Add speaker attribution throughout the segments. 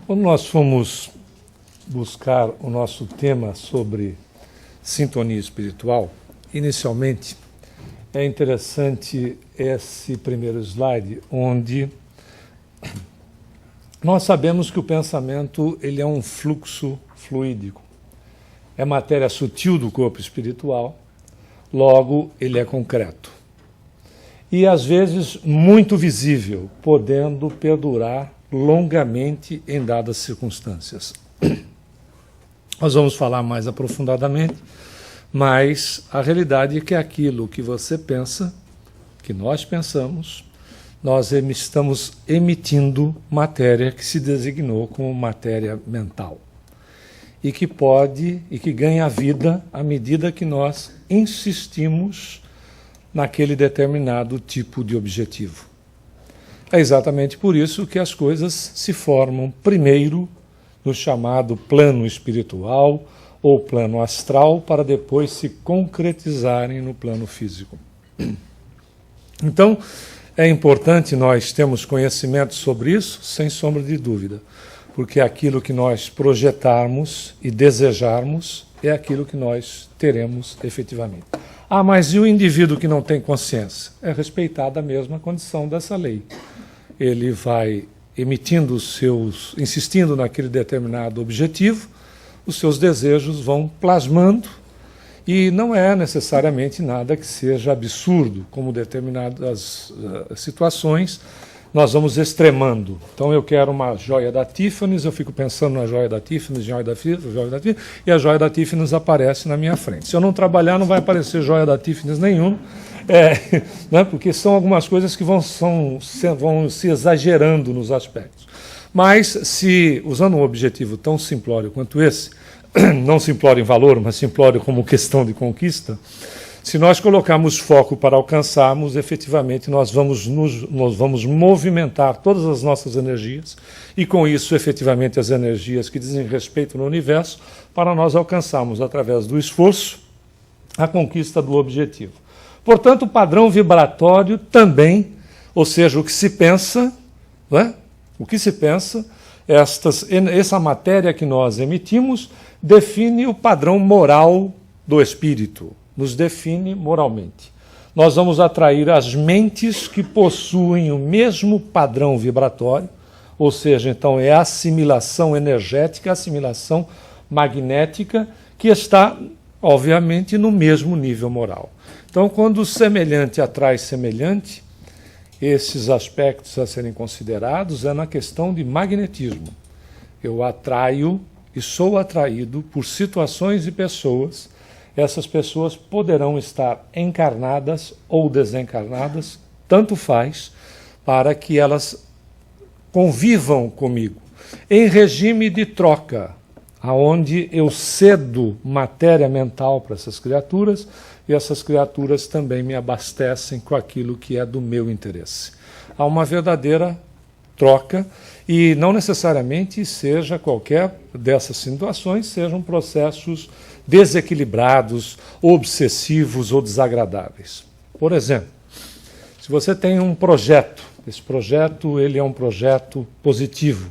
Speaker 1: Quando nós fomos buscar o nosso tema sobre sintonia espiritual, inicialmente é interessante esse primeiro slide, onde nós sabemos que o pensamento ele é um fluxo fluídico. É matéria sutil do corpo espiritual, logo ele é concreto. E às vezes muito visível, podendo perdurar longamente em dadas circunstâncias. Nós vamos falar mais aprofundadamente, mas a realidade é que aquilo que você pensa, que nós pensamos, nós estamos emitindo matéria que se designou como matéria mental. E que pode e que ganha vida à medida que nós insistimos naquele determinado tipo de objetivo. É exatamente por isso que as coisas se formam primeiro no chamado plano espiritual ou plano astral, para depois se concretizarem no plano físico. Então, é importante nós termos conhecimento sobre isso, sem sombra de dúvida, porque aquilo que nós projetarmos e desejarmos é aquilo que nós teremos efetivamente. Ah, mas e o indivíduo que não tem consciência? É respeitada a mesma condição dessa lei. Ele vai emitindo insistindo naquele determinado objetivo, os seus desejos vão plasmando, e não é necessariamente nada que seja absurdo, como determinadas situações nós vamos extremando. Então eu quero uma joia da Tiffany's, eu fico pensando na joia da Tiffany's, e a joia da Tiffany's aparece na minha frente. Se eu não trabalhar, não vai aparecer joia da Tiffany's nenhuma, né, porque são algumas coisas que vão se exagerando nos aspectos. Mas se, usando um objetivo tão simplório quanto esse, não simplório em valor, mas simplório como questão de conquista, se nós colocarmos foco para alcançarmos, efetivamente nós vamos movimentar todas as nossas energias e com isso, efetivamente, as energias que dizem respeito no universo, para nós alcançarmos, através do esforço, a conquista do objetivo. Portanto, o padrão vibratório também, ou seja, o que se pensa, né? O que se pensa, essa matéria que nós emitimos, define o padrão moral do espírito, nos define moralmente. Nós vamos atrair as mentes que possuem o mesmo padrão vibratório, ou seja, então é a assimilação energética, a assimilação magnética, que está, obviamente, no mesmo nível moral. Então, quando o semelhante atrai semelhante, esses aspectos a serem considerados é na questão de magnetismo. Eu atraio e sou atraído por situações e pessoas. Essas pessoas poderão estar encarnadas ou desencarnadas, tanto faz, para que elas convivam comigo, em regime de troca, aonde eu cedo matéria mental para essas criaturas, e essas criaturas também me abastecem com aquilo que é do meu interesse. Há uma verdadeira troca, e não necessariamente seja qualquer dessas situações, sejam processos desequilibrados, obsessivos ou desagradáveis. Por exemplo, se você tem um projeto, esse projeto ele é um projeto positivo,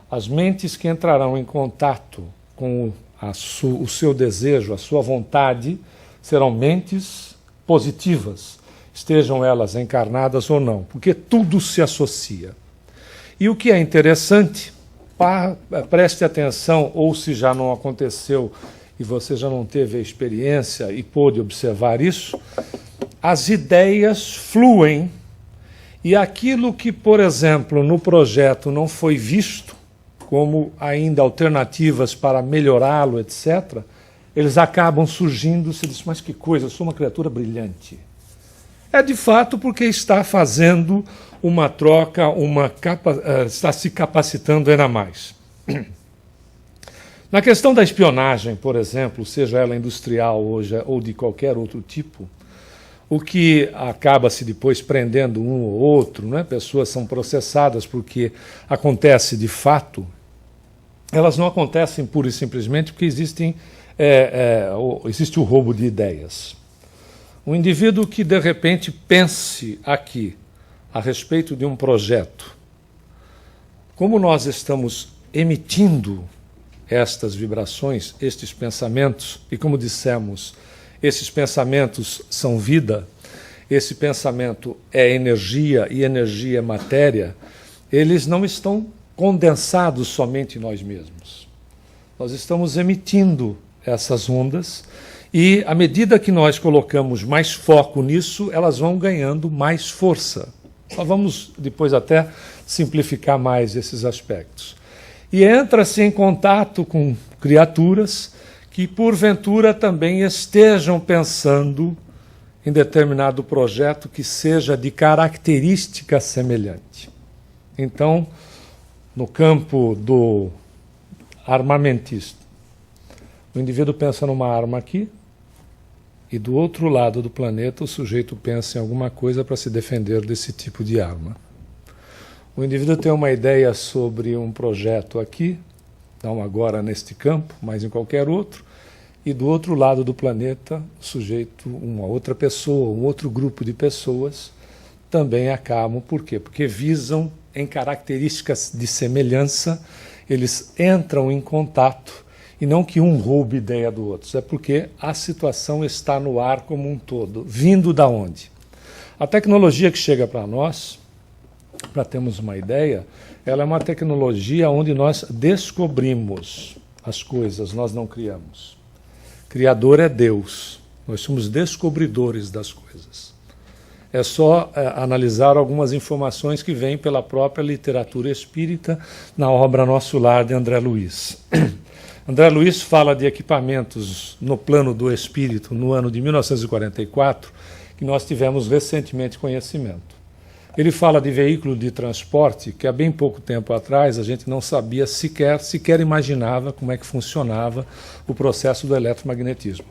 Speaker 1: as mentes que entrarão em contato com o seu desejo, a sua vontade, serão mentes positivas, estejam elas encarnadas ou não, porque tudo se associa. E o que é interessante, preste atenção, ou se já não aconteceu e você já não teve a experiência e pôde observar isso, as ideias fluem e aquilo que, por exemplo, no projeto não foi visto como ainda alternativas para melhorá-lo, etc., eles acabam surgindo, você diz, mas que coisa, eu sou uma criatura brilhante. É de fato porque está fazendo uma troca, está se capacitando ainda mais. Na questão da espionagem, por exemplo, seja ela industrial ou de qualquer outro tipo, o que acaba-se depois prendendo um ou outro, né? Pessoas são processadas porque acontece de fato, elas não acontecem pura e simplesmente porque existe o roubo de ideias. Um indivíduo que de repente pense aqui a respeito de um projeto, como nós estamos emitindo estas vibrações, estes pensamentos, e como dissemos, esses pensamentos são vida, esse pensamento é energia e energia é matéria, eles não estão condensados somente em nós mesmos. Nós estamos emitindo essas ondas e, à medida que nós colocamos mais foco nisso, elas vão ganhando mais força. Nós vamos depois até simplificar mais esses aspectos. E entra-se em contato com criaturas que, porventura, também estejam pensando em determinado projeto que seja de característica semelhante. Então, no campo do armamentista, o indivíduo pensa numa arma aqui, e do outro lado do planeta o sujeito pensa em alguma coisa para se defender desse tipo de arma. O indivíduo tem uma ideia sobre um projeto aqui, não agora neste campo, mas em qualquer outro, e do outro lado do planeta, o sujeito, uma outra pessoa, um outro grupo de pessoas, também acabam. Por quê? Porque visam em características de semelhança, eles entram em contato, e não que um roube ideia do outro, é porque a situação está no ar como um todo. Vindo da onde? A tecnologia que chega para nós, para termos uma ideia, ela é uma tecnologia onde nós descobrimos as coisas, nós não criamos. Criador é Deus, nós somos descobridores das coisas. É só analisar algumas informações que vêm pela própria literatura espírita na obra Nosso Lar, de André Luiz. André Luiz fala de equipamentos no plano do espírito no ano de 1944, que nós tivemos recentemente conhecimento. Ele fala de veículo de transporte que há bem pouco tempo atrás a gente não sabia sequer imaginava como é que funcionava o processo do eletromagnetismo.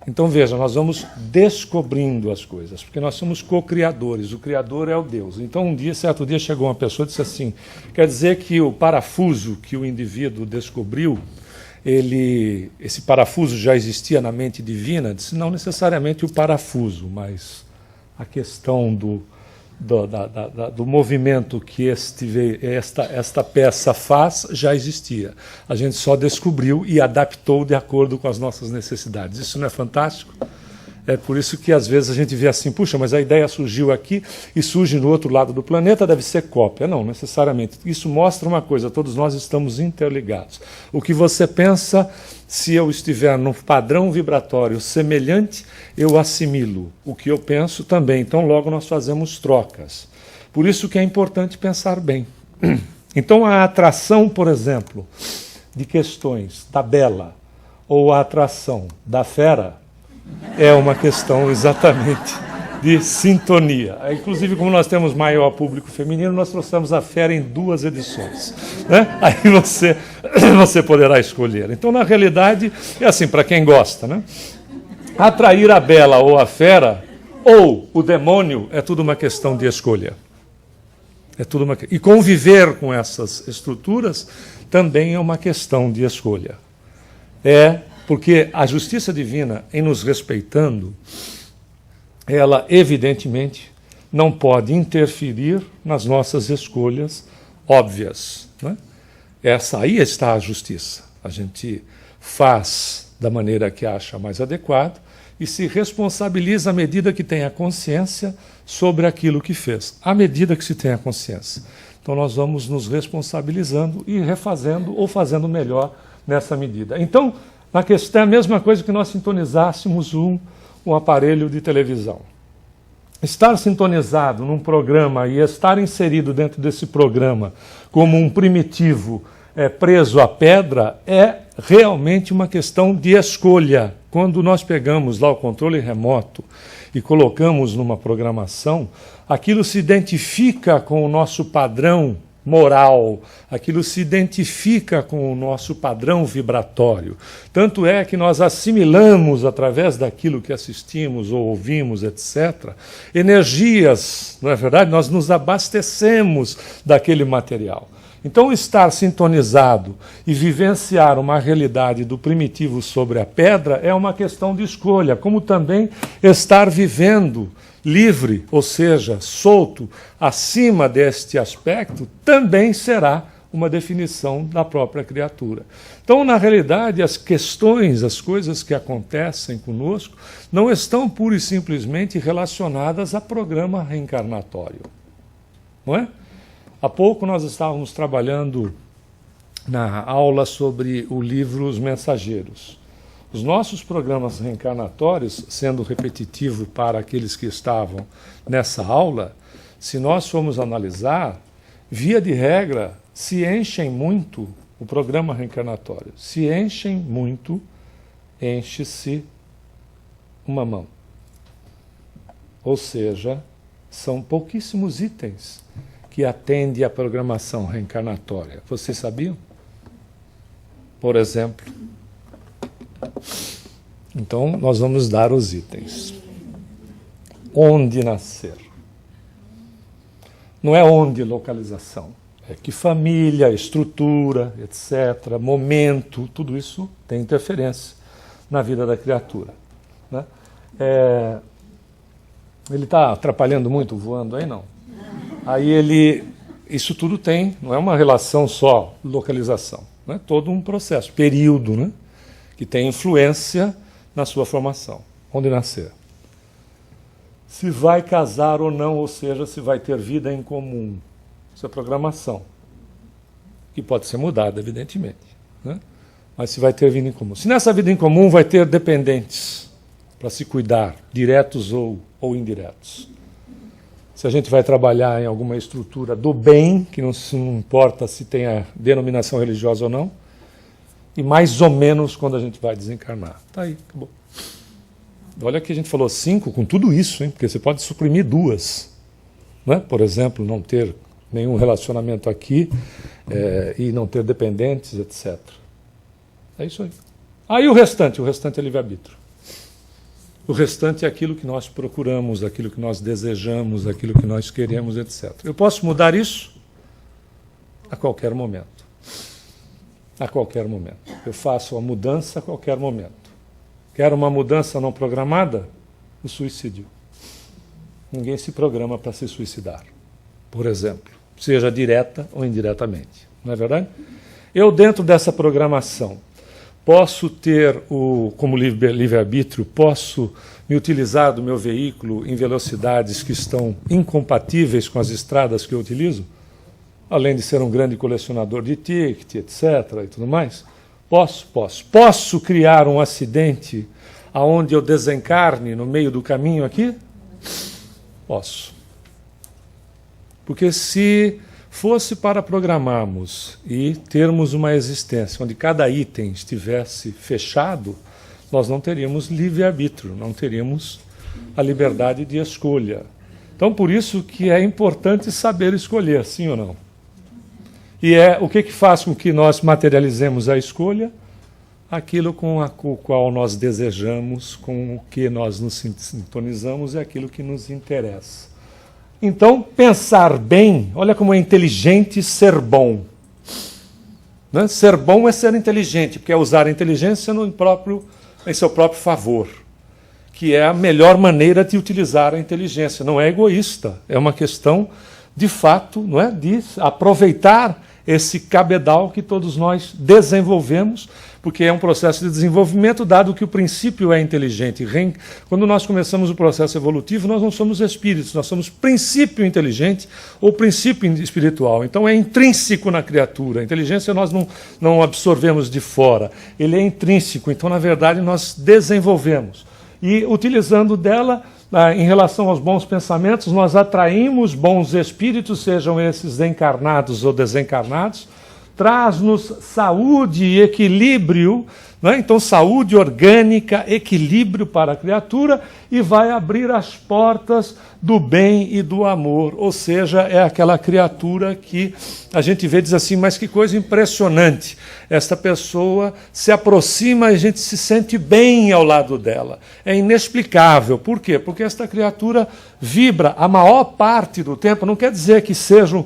Speaker 1: Então veja, nós vamos descobrindo as coisas, porque nós somos co-criadores, o criador é o Deus. Então certo dia chegou uma pessoa e disse assim, quer dizer que o parafuso que o indivíduo descobriu, esse parafuso já existia na mente divina? Disse, não necessariamente o parafuso, mas a questão do movimento que esta peça faz já existia. A gente só descobriu e adaptou de acordo com as nossas necessidades. Isso não é fantástico? É por isso que às vezes a gente vê assim, puxa, mas a ideia surgiu aqui e surge no outro lado do planeta, deve ser cópia. Não, necessariamente. Isso mostra uma coisa, todos nós estamos interligados. O que você pensa, se eu estiver num padrão vibratório semelhante, eu assimilo o que eu penso também. Então logo nós fazemos trocas. Por isso que é importante pensar bem. Então a atração, por exemplo, de questões da Bela ou a atração da Fera, é uma questão exatamente de sintonia. Inclusive, como nós temos maior público feminino, nós trouxemos a Fera em 2 edições. Né? Aí você poderá escolher. Então, na realidade, é assim, para quem gosta. Né? Atrair a Bela ou a Fera, ou o demônio, é tudo uma questão de escolha. E conviver com essas estruturas também é uma questão de escolha. Porque a justiça divina, em nos respeitando, ela, evidentemente, não pode interferir nas nossas escolhas óbvias. Né? Aí está a justiça. A gente faz da maneira que acha mais adequado e se responsabiliza à medida que tem a consciência sobre aquilo que fez. À medida que se tem a consciência. Então nós vamos nos responsabilizando e refazendo ou fazendo melhor nessa medida. Então, na questão é a mesma coisa que nós sintonizássemos um aparelho de televisão. Estar sintonizado num programa e estar inserido dentro desse programa como um primitivo preso à pedra é realmente uma questão de escolha. Quando nós pegamos lá o controle remoto e colocamos numa programação, aquilo se identifica com o nosso padrão moral, aquilo se identifica com o nosso padrão vibratório. Tanto é que nós assimilamos, através daquilo que assistimos ou ouvimos, etc., energias, não é verdade? Nós nos abastecemos daquele material. Então, estar sintonizado e vivenciar uma realidade do primitivo sobre a pedra é uma questão de escolha, como também estar vivendo livre, ou seja, solto, acima deste aspecto, também será uma definição da própria criatura. Então, na realidade, as questões, as coisas que acontecem conosco, não estão pura e simplesmente relacionadas a programa reencarnatório. Não é? Há pouco nós estávamos trabalhando na aula sobre o livro Os Mensageiros. Os nossos programas reencarnatórios, sendo repetitivo para aqueles que estavam nessa aula, se nós formos analisar, via de regra, se enchem muito, o programa reencarnatório, se enchem muito, enche-se uma mão. Ou seja, são pouquíssimos itens que atendem à programação reencarnatória. Vocês sabiam? Por exemplo. Então, nós vamos dar os itens. Onde nascer? Não é onde localização. É que família, estrutura, etc., momento, tudo isso tem interferência na vida da criatura. Né? Ele está atrapalhando muito voando aí? Não. Aí isso tudo tem, não é uma relação só localização, né? Todo um processo, período, né? Que tem influência na sua formação. Onde nascer? Se vai casar ou não, ou seja, se vai ter vida em comum. Isso é programação, que pode ser mudada, evidentemente, né? Mas se vai ter vida em comum. Se nessa vida em comum vai ter dependentes para se cuidar, diretos ou indiretos. Se a gente vai trabalhar em alguma estrutura do bem, que não importa se tem a denominação religiosa ou não, e mais ou menos quando a gente vai desencarnar. Tá aí, acabou. Olha que a gente falou 5 com tudo isso, hein? Porque você pode suprimir 2. Né? Por exemplo, não ter nenhum relacionamento aqui e não ter dependentes, etc. É isso aí. Aí o restante é livre-arbítrio. O restante é aquilo que nós procuramos, aquilo que nós desejamos, aquilo que nós queremos, etc. Eu posso mudar isso a qualquer momento. A qualquer momento. Eu faço a mudança a qualquer momento. Quero uma mudança não programada? O suicídio. Ninguém se programa para se suicidar, por exemplo, seja direta ou indiretamente. Não é verdade? Eu, dentro dessa programação, posso ter, como livre-arbítrio, posso me utilizar do meu veículo em velocidades que estão incompatíveis com as estradas que eu utilizo? Além de ser um grande colecionador de ticket, etc. e tudo mais? Posso. Posso criar um acidente onde eu desencarne no meio do caminho aqui? Posso. Porque se fosse para programarmos e termos uma existência onde cada item estivesse fechado, nós não teríamos livre-arbítrio, não teríamos a liberdade de escolha. Então, por isso que é importante saber escolher, sim ou não? E o que faz com que nós materializemos a escolha? Aquilo com o qual nós desejamos, com o que nós nos sintonizamos, é aquilo que nos interessa. Então, pensar bem, olha como é inteligente ser bom. Né? Ser bom é ser inteligente, porque é usar a inteligência em seu próprio favor, que é a melhor maneira de utilizar a inteligência. Não é egoísta, é uma questão, de fato, não é, de aproveitar esse cabedal que todos nós desenvolvemos, porque é um processo de desenvolvimento, dado que o princípio é inteligente. Quando nós começamos o processo evolutivo, nós não somos espíritos, nós somos princípio inteligente ou princípio espiritual. Então é intrínseco na criatura. A inteligência nós não absorvemos de fora, ele é intrínseco. Então, na verdade, nós desenvolvemos. E, utilizando dela, em relação aos bons pensamentos, nós atraímos bons espíritos, sejam esses encarnados ou desencarnados, traz-nos saúde e equilíbrio, né? Então saúde orgânica, equilíbrio para a criatura, e vai abrir as portas do bem e do amor, ou seja, é aquela criatura que a gente vê e diz assim, mas que coisa impressionante, esta pessoa se aproxima e a gente se sente bem ao lado dela, é inexplicável. Por quê? Porque esta criatura vibra a maior parte do tempo, não quer dizer que seja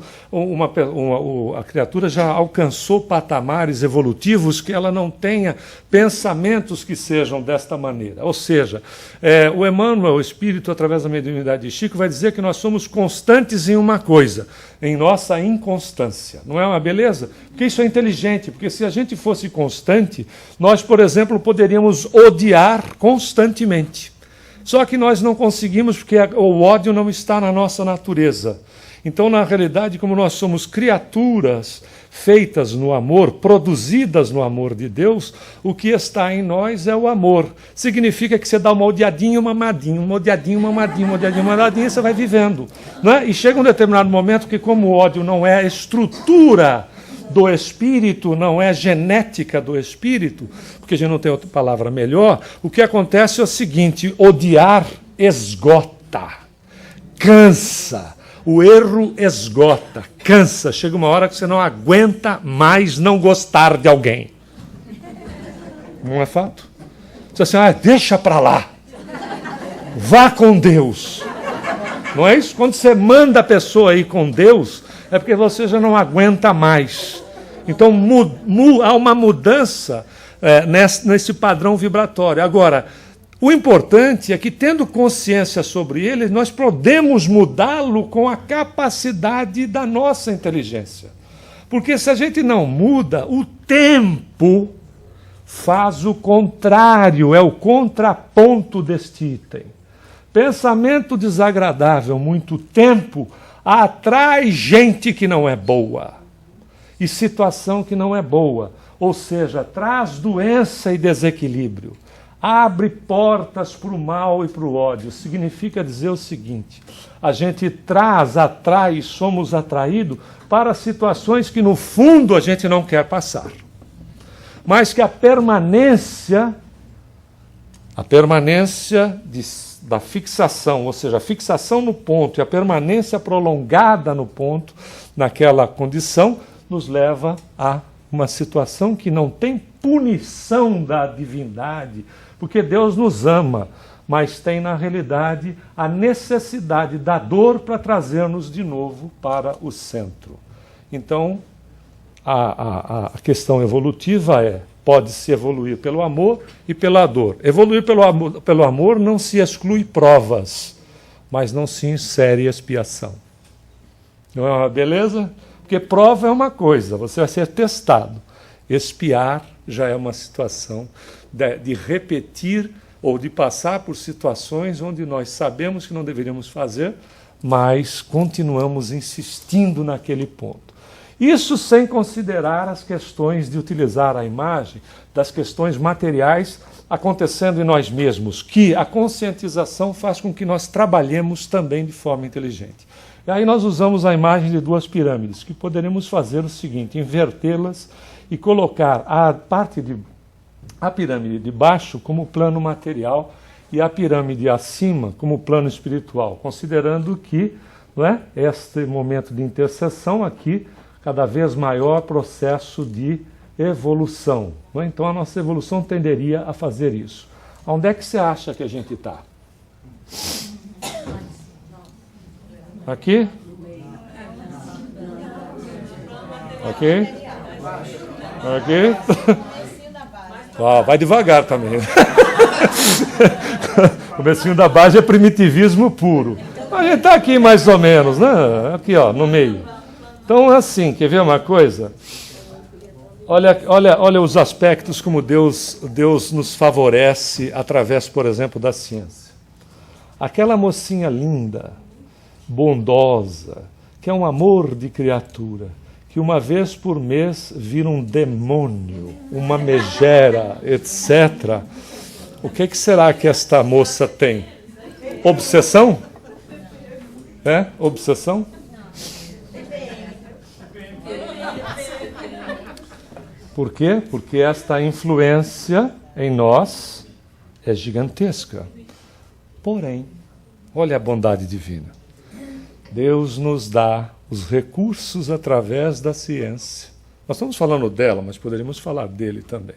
Speaker 1: a criatura já alcançou patamares evolutivos que ela não tenha pensamentos que sejam desta maneira. Ou seja, o Emmanuel, o Espírito, através da mediunidade de Chico, vai dizer que nós somos constantes em uma coisa, em nossa inconstância. Não é uma beleza? Porque isso é inteligente, porque se a gente fosse constante, nós, por exemplo, poderíamos odiar constantemente. Só que nós não conseguimos porque o ódio não está na nossa natureza. Então, na realidade, como nós somos criaturas feitas no amor, produzidas no amor de Deus, o que está em nós é o amor. Significa que você dá uma odiadinha, uma mamadinha, uma odiadinha, uma mamadinha, uma odiadinha, uma mamadinha, você vai vivendo. Não é? E chega um determinado momento que, como o ódio não é a estrutura do espírito, não é genética do espírito, porque a gente não tem outra palavra melhor, o que acontece é o seguinte: odiar esgota, cansa. O erro esgota, cansa. Chega uma hora que você não aguenta mais não gostar de alguém. Não é fato? Você assim, deixa para lá. Vá com Deus. Não é isso? Quando você manda a pessoa ir com Deus, é porque você já não aguenta mais. Então há uma mudança nesse padrão vibratório. Agora, o importante é que, tendo consciência sobre ele, nós podemos mudá-lo com a capacidade da nossa inteligência. Porque se a gente não muda, o tempo faz o contrário, é o contraponto deste item. Pensamento desagradável, muito tempo, atrai gente que não é boa. E situação que não é boa. Ou seja, traz doença e desequilíbrio. Abre portas para o mal e para o ódio. Significa dizer o seguinte: a gente atrai e somos atraídos para situações que no fundo a gente não quer passar. Mas que a permanência da fixação, ou seja, a fixação no ponto e a permanência prolongada no ponto, naquela condição, nos leva a uma situação que não tem punição da divindade, porque Deus nos ama, mas tem na realidade a necessidade da dor para trazer-nos de novo para o centro. Então, a questão evolutiva pode-se evoluir pelo amor e pela dor. Evoluir pelo amor não se exclui provas, mas não se insere expiação. Não é uma beleza? Porque prova é uma coisa, você vai ser testado. Expiar já é uma situação de repetir ou de passar por situações onde nós sabemos que não deveríamos fazer, mas continuamos insistindo naquele ponto. Isso sem considerar as questões de utilizar a imagem, das questões materiais acontecendo em nós mesmos, que a conscientização faz com que nós trabalhemos também de forma inteligente. E aí nós usamos a imagem de duas pirâmides, que poderemos fazer o seguinte: invertê-las e colocar a pirâmide de baixo como plano material e a pirâmide acima como plano espiritual, considerando que, não é, este momento de interseção aqui, cada vez maior processo de evolução. Não é? Então a nossa evolução tenderia a fazer isso. Onde é que você acha que a gente está? Aqui? Aqui? Aqui? Vai devagar também. O comecinho da base é primitivismo puro. A gente está aqui mais ou menos, né? Aqui, ó, no meio. Então, assim, quer ver uma coisa? Olha os aspectos como Deus nos favorece através, por exemplo, da ciência. Aquela mocinha linda, bondosa, que é um amor de criatura, que uma vez por mês vira um demônio, uma megera, etc. O que será que esta moça tem? Obsessão? Obsessão? Por quê? Porque esta influência em nós é gigantesca. Porém, olha a bondade divina. Deus nos dá os recursos através da ciência. Nós estamos falando dela, mas poderíamos falar dele também.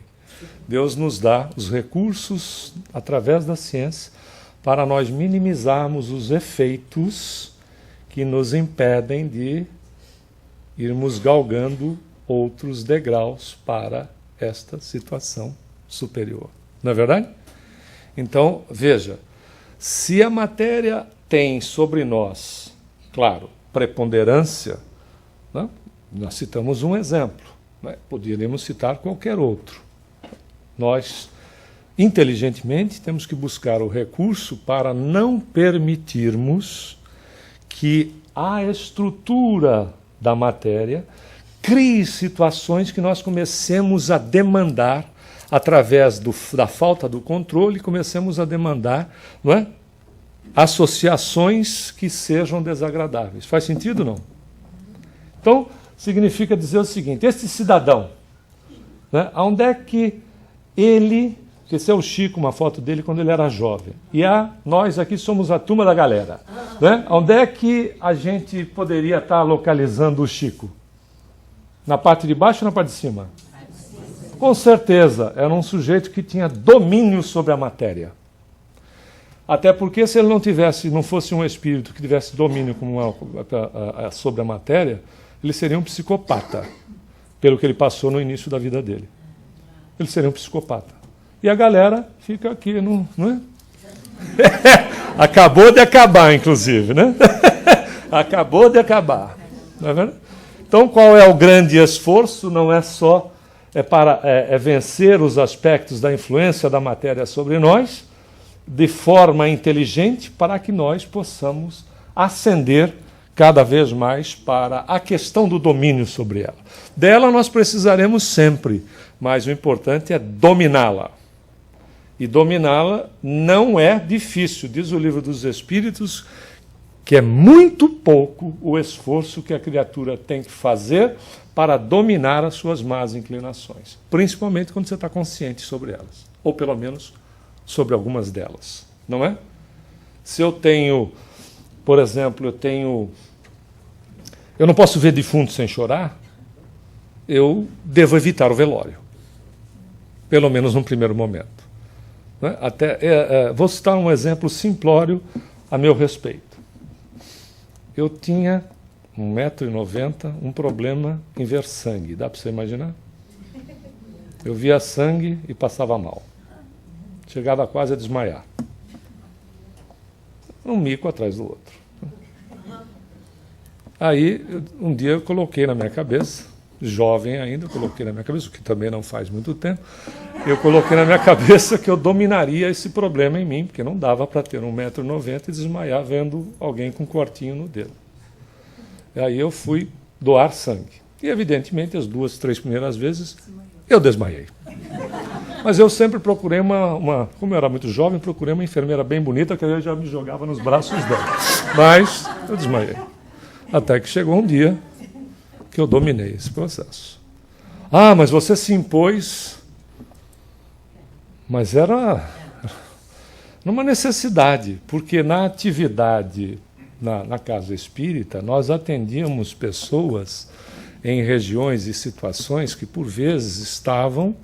Speaker 1: Deus nos dá os recursos através da ciência para nós minimizarmos os efeitos que nos impedem de irmos galgando outros degraus para esta situação superior. Não é verdade? Então, veja, se a matéria tem sobre nós, claro, preponderância, né? Nós citamos um exemplo, né? Poderíamos citar qualquer outro. Nós, inteligentemente, temos que buscar o recurso para não permitirmos que a estrutura da matéria crie situações que nós comecemos a demandar, através da falta do controle, comecemos a demandar, não é? Associações que sejam desagradáveis. Faz sentido ou não? Então, significa dizer o seguinte, este cidadão, né, onde é que ele, esse é o Chico, uma foto dele quando ele era jovem, e nós aqui somos a turma da galera, né? Onde é que a gente poderia estar localizando o Chico? Na parte de baixo ou na parte de cima? Com certeza, era um sujeito que tinha domínio sobre a matéria. Até porque se ele não fosse um espírito que tivesse domínio sobre a matéria, ele seria um psicopata, pelo que ele passou no início da vida dele. Ele seria um psicopata. E a galera fica aqui, não é? Acabou de acabar, inclusive, né? Acabou de acabar. Não é verdade? Então, qual é o grande esforço? Não é só para vencer os aspectos da influência da matéria sobre nós, de forma inteligente, para que nós possamos ascender cada vez mais para a questão do domínio sobre ela. Dela nós precisaremos sempre, mas o importante é dominá-la. E dominá-la não é difícil, diz o Livro dos Espíritos, que é muito pouco o esforço que a criatura tem que fazer para dominar as suas más inclinações, principalmente quando você está consciente sobre elas, ou pelo menos sobre algumas delas, não é? Se eu tenho, por exemplo, eu não posso ver defunto sem chorar, eu devo evitar o velório, pelo menos num primeiro momento. Né? Vou citar um exemplo simplório a meu respeito. Eu tinha 1,90 m, um problema em ver sangue. Dá para você imaginar? Eu via sangue e passava mal. Chegava quase a desmaiar. Um mico atrás do outro. Aí, um dia eu coloquei na minha cabeça, jovem ainda, eu coloquei na minha cabeça, o que também não faz muito tempo, eu coloquei na minha cabeça que eu dominaria esse problema em mim, porque não dava para ter 1,90 m e desmaiar vendo alguém com um cortinho no dedo. E aí eu fui doar sangue. E, evidentemente, as 2, 3 primeiras vezes, eu desmaiei. Mas eu sempre procurei como eu era muito jovem, procurei uma enfermeira bem bonita, que eu já me jogava nos braços dela. Mas eu desmaiei. Até que chegou um dia que eu dominei esse processo. Ah, mas você se impôs. Mas era numa necessidade, porque na atividade, na casa espírita, nós atendíamos pessoas em regiões e situações que, por vezes, estavam,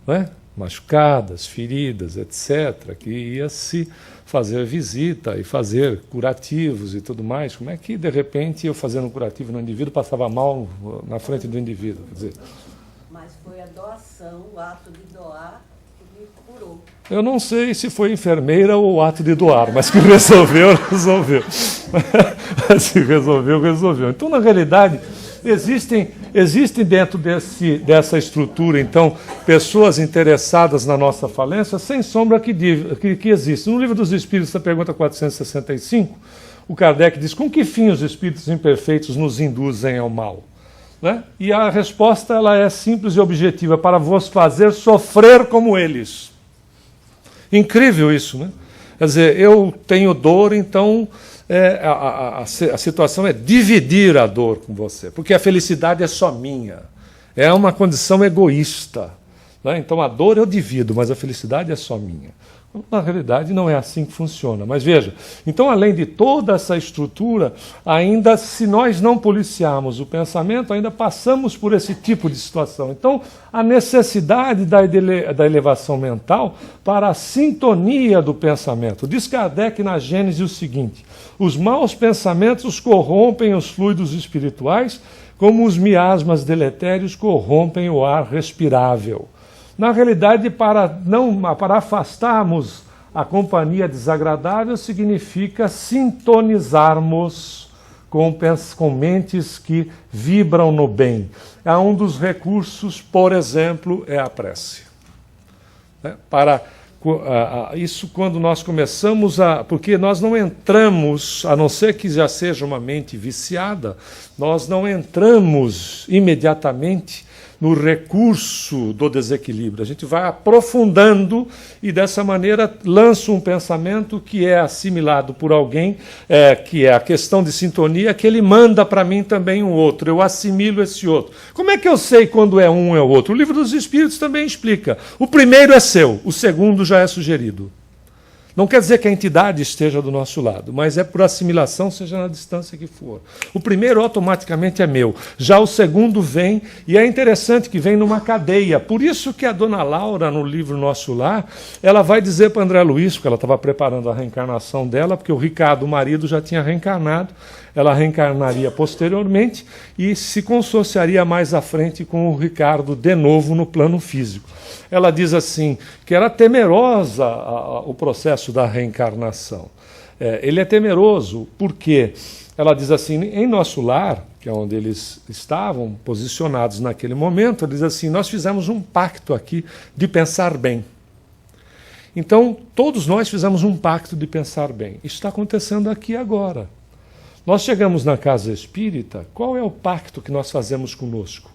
Speaker 1: né, machucadas, feridas, etc., que ia-se fazer visita e fazer curativos e tudo mais. Como é que, de repente, eu fazendo um curativo no indivíduo passava mal na frente do indivíduo? Quer dizer,
Speaker 2: mas foi a doação, o ato de doar, que me curou.
Speaker 1: Eu não sei se foi enfermeira ou o ato de doar, mas que resolveu. Se resolveu. Então, na realidade, existem dentro dessa estrutura, então, pessoas interessadas na nossa falência, sem sombra que existe. No Livro dos Espíritos, na pergunta 465, o Kardec diz: com que fim os espíritos imperfeitos nos induzem ao mal? Né? E a resposta ela é simples e objetiva: para vos fazer sofrer como eles. Incrível isso, né? Quer dizer, eu tenho dor, então a situação é dividir a dor com você, porque a felicidade é só minha. É uma condição egoísta. Né? Então a dor eu divido, mas a felicidade é só minha. Na realidade não é assim que funciona. Mas veja, então além de toda essa estrutura, ainda se nós não policiarmos o pensamento, ainda passamos por esse tipo de situação. Então a necessidade da elevação mental para a sintonia do pensamento. Diz Kardec na Gênese o seguinte: os maus pensamentos corrompem os fluidos espirituais, como os miasmas deletérios corrompem o ar respirável. Na realidade, para afastarmos a companhia desagradável, significa sintonizarmos com mentes que vibram no bem. Um dos recursos, por exemplo, é a prece. Isso quando nós começamos porque nós não entramos, a não ser que já seja uma mente viciada, nós não entramos imediatamente no recurso do desequilíbrio. A gente vai aprofundando e dessa maneira lança um pensamento que é assimilado por alguém, que é a questão de sintonia, que ele manda para mim também um outro, eu assimilo esse outro. Como é que eu sei quando é um ou é o outro? O Livro dos Espíritos também explica. O primeiro é seu, o segundo já é sugerido. Não quer dizer que a entidade esteja do nosso lado, mas é por assimilação, seja na distância que for. O primeiro automaticamente é meu, já o segundo vem, e é interessante que vem numa cadeia. Por isso que a dona Laura, no livro Nosso Lar, ela vai dizer para André Luiz, porque ela estava preparando a reencarnação dela, porque o Ricardo, o marido, já tinha reencarnado, ela reencarnaria posteriormente e se consociaria mais à frente com o Ricardo de novo no plano físico. Ela diz assim, que era temerosa o processo da reencarnação. Ele é temeroso porque, ela diz assim, em Nosso Lar, que é onde eles estavam posicionados naquele momento, ela diz assim, nós fizemos um pacto aqui de pensar bem. Então, todos nós fizemos um pacto de pensar bem. Isso está acontecendo aqui agora. Nós chegamos na casa espírita, qual é o pacto que nós fazemos conosco?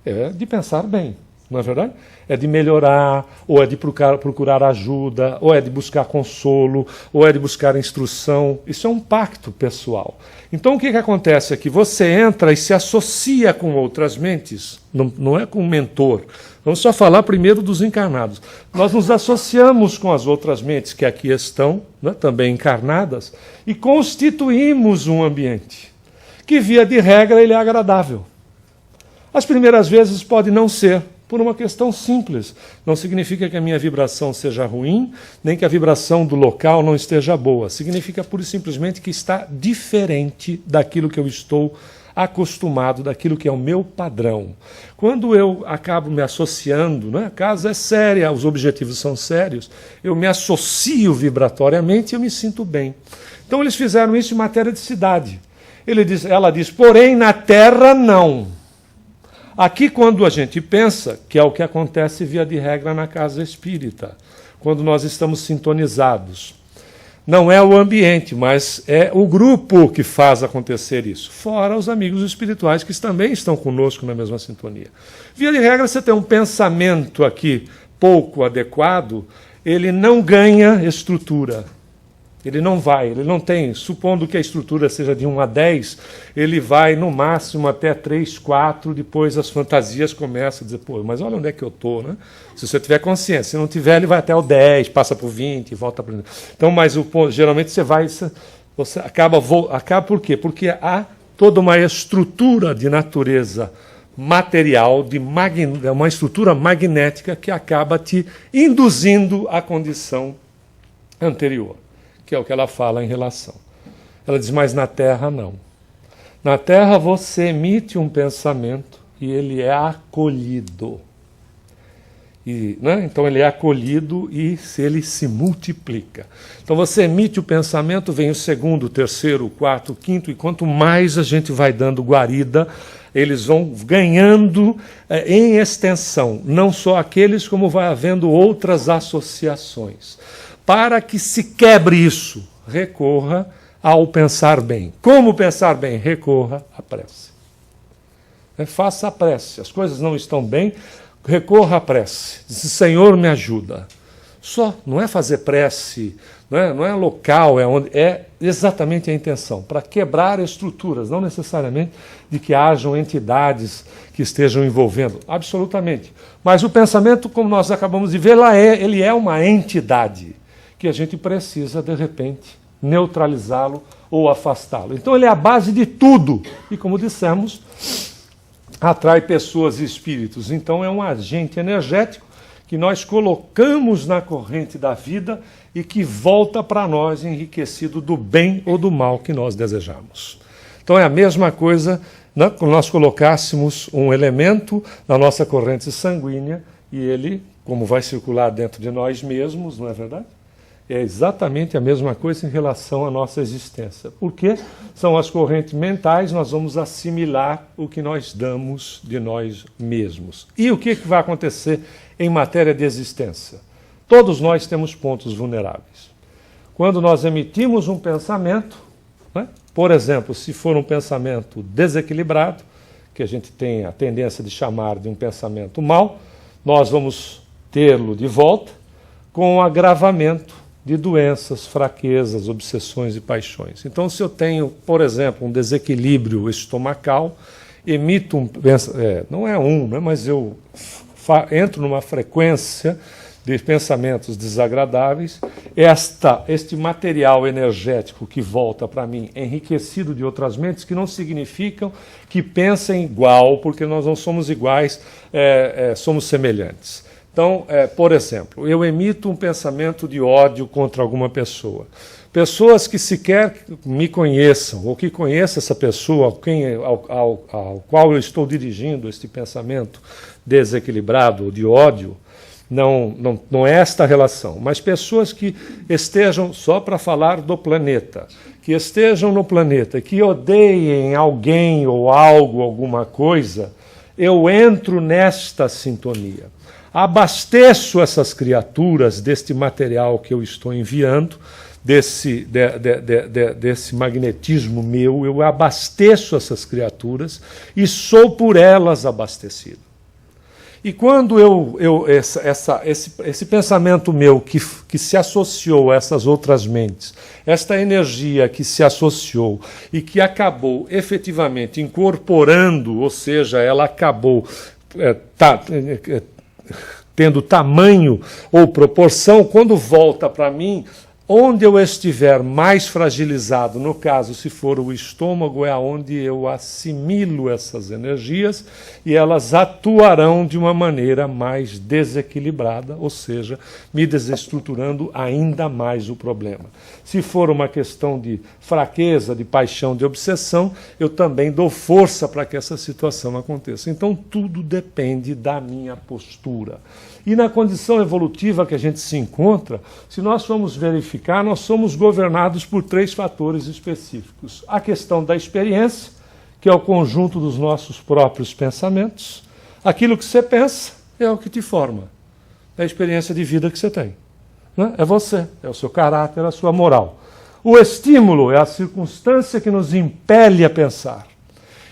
Speaker 1: É de pensar bem, não é verdade? É de melhorar, ou é de procurar ajuda, ou é de buscar consolo, ou é de buscar instrução. Isso é um pacto pessoal. Então o que acontece aqui? Você entra e se associa com outras mentes, não é com um mentor. Vamos só falar primeiro dos encarnados. Nós nos associamos com as outras mentes que aqui estão, né, também encarnadas, e constituímos um ambiente que, via de regra, ele é agradável. As primeiras vezes pode não ser, por uma questão simples. Não significa que a minha vibração seja ruim, nem que a vibração do local não esteja boa. Significa pura e simplesmente que está diferente daquilo que eu estou acostumado, daquilo que é o meu padrão. Quando eu acabo me associando, né, a casa é séria, os objetivos são sérios, eu me associo vibratoriamente e eu me sinto bem. Então eles fizeram isso em matéria de cidade. Ela diz, porém na Terra não. Aqui, quando a gente pensa, que é o que acontece via de regra na casa espírita, quando nós estamos sintonizados, não é o ambiente, mas é o grupo que faz acontecer isso. Fora os amigos espirituais que também estão conosco na mesma sintonia. Via de regra, você tem um pensamento aqui pouco adequado, ele não ganha estrutura. Ele não tem, supondo que a estrutura seja de 1 a 10, ele vai no máximo até 3, 4, depois as fantasias começam a dizer, pô, mas olha onde é que eu estou, né? Se você tiver consciência, se não tiver, ele vai até o 10, passa para o 20, volta para o... Então, mas geralmente você acaba por quê? Porque há toda uma estrutura de natureza material, uma estrutura magnética que acaba te induzindo à condição anterior, que é o que ela fala em relação. Ela diz, mas na Terra não. Na Terra você emite um pensamento e ele é acolhido. Então ele é acolhido e ele se multiplica. Então você emite o pensamento, vem o segundo, o terceiro, o quarto, o quinto, e quanto mais a gente vai dando guarida, eles vão ganhando em extensão. Não só aqueles, como vai havendo outras associações. Para que se quebre isso, recorra ao pensar bem. Como pensar bem? Recorra à prece. Faça a prece. As coisas não estão bem, recorra à prece. Diz, Senhor, me ajuda. Só, não é fazer prece, não é local, é exatamente a intenção, para quebrar estruturas, não necessariamente de que hajam entidades que estejam envolvendo, absolutamente. Mas o pensamento, como nós acabamos de ver, ele é uma entidade que a gente precisa, de repente, neutralizá-lo ou afastá-lo. Então ele é a base de tudo. E, como dissemos, atrai pessoas e espíritos. Então é um agente energético que nós colocamos na corrente da vida e que volta para nós enriquecido do bem ou do mal que nós desejamos. Então é a mesma coisa, né, quando nós colocássemos um elemento na nossa corrente sanguínea e ele, como vai circular dentro de nós mesmos, não é verdade? É exatamente a mesma coisa em relação à nossa existência. Porque são as correntes mentais, nós vamos assimilar o que nós damos de nós mesmos. E o que vai acontecer em matéria de existência? Todos nós temos pontos vulneráveis. Quando nós emitimos um pensamento, né? Por exemplo, se for um pensamento desequilibrado, que a gente tem a tendência de chamar de um pensamento mau, nós vamos tê-lo de volta com o agravamento de doenças, fraquezas, obsessões e paixões. Então, se eu tenho, por exemplo, um desequilíbrio estomacal, emito um... não é né, mas eu entro numa frequência de pensamentos desagradáveis, este material energético que volta para mim, enriquecido de outras mentes, que não significam que pensem igual, porque nós não somos iguais, somos semelhantes. Então, por exemplo, eu emito um pensamento de ódio contra alguma pessoa. Pessoas que sequer me conheçam, ou que conheçam essa pessoa ao qual eu estou dirigindo este pensamento desequilibrado ou de ódio, não é esta relação, mas pessoas que estejam, só para falar do planeta, que estejam no planeta, que odeiem alguém ou algo, alguma coisa, eu entro nesta sintonia. Abasteço essas criaturas deste material que eu estou enviando, desse magnetismo meu, eu abasteço essas criaturas e sou por elas abastecido. E quando esse pensamento meu que se associou a essas outras mentes, esta energia que se associou e que acabou efetivamente incorporando, ou seja, ela acabou tendo tamanho ou proporção, quando volta para mim, onde eu estiver mais fragilizado, no caso, se for o estômago, é onde eu assimilo essas energias e elas atuarão de uma maneira mais desequilibrada, ou seja, me desestruturando ainda mais o problema. Se for uma questão de fraqueza, de paixão, de obsessão, eu também dou força para que essa situação aconteça. Então, tudo depende da minha postura. E na condição evolutiva que a gente se encontra, se nós formos verificar, nós somos governados por 3 fatores específicos. A questão da experiência, que é o conjunto dos nossos próprios pensamentos. Aquilo que você pensa é o que te forma. É a experiência de vida que você tem. Né? É você, é o seu caráter, a sua moral. O estímulo é a circunstância que nos impele a pensar.